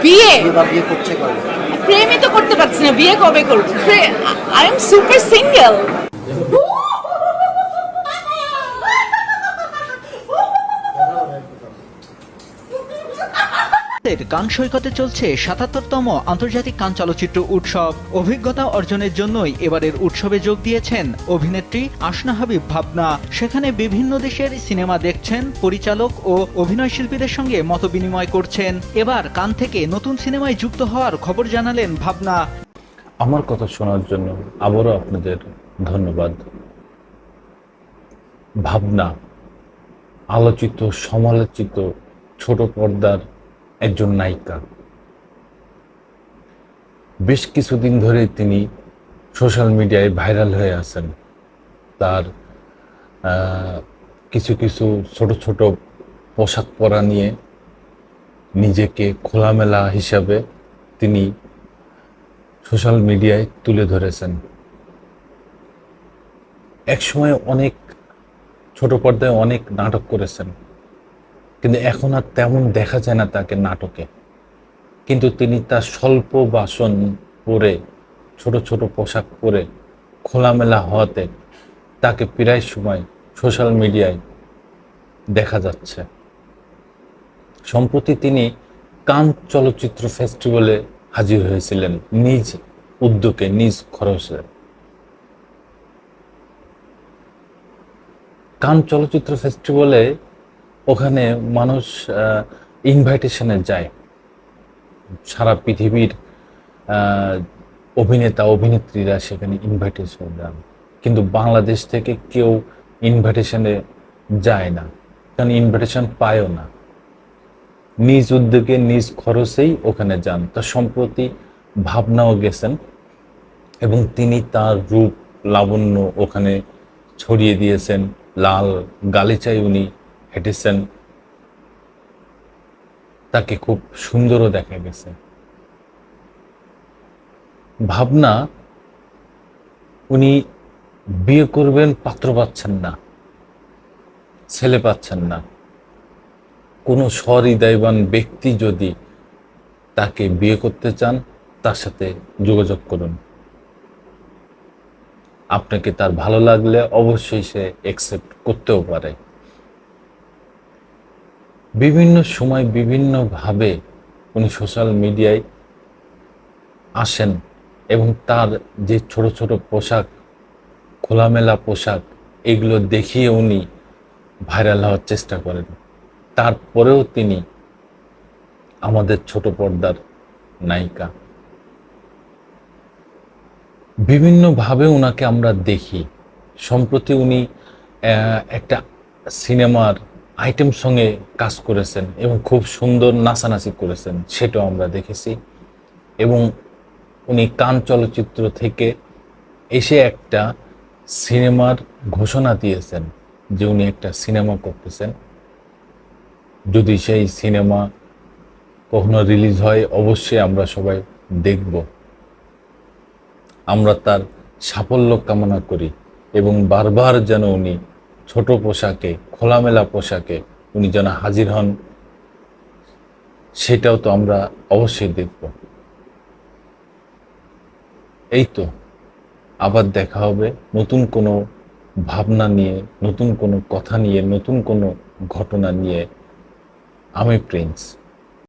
বিয়ে বিয়ে করছে কবে? প্রেমই তো করতে পারছি না, বিয়ে কবে করবো? I am super single. কান সৈকতে চলছে ৭৭তম আন্তর্জাতিক কান চলচ্চিত্র উৎসব। অভিজ্ঞতা অর্জনের জন্যই এবারের উৎসবে যোগ দিয়েছেন অভিনেত্রী আসনা হাবিব ভাবনা। সেখানে বিভিন্ন দেশের সিনেমা দেখছেন, পরিচালক ও অভিনয় শিল্পীদের সঙ্গে মতবিনিময় করছেন। এবার কান থেকে নতুন সিনেমায় যুক্ত হওয়ার খবর জানালেন ভাবনা। আমার কথা শোনার জন্য আবারও আপনাদের ধন্যবাদ। ভাবনা আলোচিত সমালোচিত ছোট পর্দার একজন নায়িকা। বেশ কিছুদিন ধরে তিনি সোশ্যাল মিডিয়ায় ভাইরাল হয়ে আছেন। তার কিছু কিছু ছোট ছোট পোশাক পরা নিয়ে নিজেকে খোলামেলা হিসাবে তিনি সোশ্যাল মিডিয়ায় তুলে ধরেছেন। একসময় অনেক ছোট পর্দায় অনেক নাটক করেছেন, কিন্তু এখন আর তেমন দেখা যায় না তাকে নাটকে। কিন্তু তিনি তার স্বল্প বাসন পরে, ছোট ছোট পোশাক পরে খোলামেলা হওয়াতে তাকে প্রায় সময় সোশ্যাল মিডিয়ায় দেখা যাচ্ছে। সম্প্রতি তিনি কান চলচ্চিত্র ফেস্টিভ্যালে হাজির হয়েছিলেন নিজ উদ্যোগে, নিজ খরচে। কান চলচ্চিত্র ফেস্টিভ্যালে ওখানে মানুষ ইনভাইটেশনে যায়, সারা পৃথিবীর অভিনেতা অভিনেত্রীরা সেখানে ইনভাইটেশনে যান, কিন্তু বাংলাদেশ থেকে কেউ ইনভাইটেশনে যায় না, কারণ ইনভাইটেশন পায়ও না। নিজ উদ্যোগে নিজ খরচেই ওখানে যান। তা সম্প্রতি ভাবনাও গেছেন এবং তিনি তার রূপ লাবণ্য ওখানে ছড়িয়ে দিয়েছেন। লাল গালিচায় উনি হেঁটেছেন, তাকে খুব সুন্দরও দেখা গেছে। ভাবনা উনি বিয়ে করবেন, পাত্র পাচ্ছেন না, ছেলে পাচ্ছেন না। কোনো সহৃদয়বান ব্যক্তি যদি তাকে বিয়ে করতে চান, তার সাথে যোগাযোগ করুন। আপনাকে তার ভালো লাগলে অবশ্যই সে অ্যাকসেপ্ট করতেও পারে। বিভিন্ন সময় বিভিন্নভাবে উনি সোশ্যাল মিডিয়ায় আসেন এবং তার যে ছোট ছোট পোশাক, খোলামেলা পোশাক, এগুলো দেখিয়ে উনি ভাইরাল হওয়ার চেষ্টা করেন। তারপরেও তিনি আমাদের ছোট পর্দার নায়িকা। বিভিন্নভাবে ওনাকে আমরা দেখি। সম্প্রতি উনি একটা সিনেমার আইটেম সঙ্গে কাজ করেছেন এবং খুব সুন্দর নাচানাচি করেছেন, সেটাও আমরা দেখেছি। এবং উনি কান চলচ্চিত্র থেকে এসে একটা সিনেমার ঘোষণা দিয়েছেন যে উনি একটা সিনেমা করতেছেন। যদি সেই সিনেমা কখনো রিলিজ হয়, অবশ্যই আমরা সবাই দেখব। আমরা তার সাফল্য কামনা করি এবং বারবার যেন উনি ছোট পোশাকে, খোলামেলা পোশাকে উনি যেন হাজির হন, সেটাও তো আমরা অবশ্যই দেখব। এই তো, আবার দেখা হবে নতুন কোনো ভাবনা নিয়ে, নতুন কোনো কথা নিয়ে, নতুন কোনো ঘটনা নিয়ে। আমি প্রিন্স।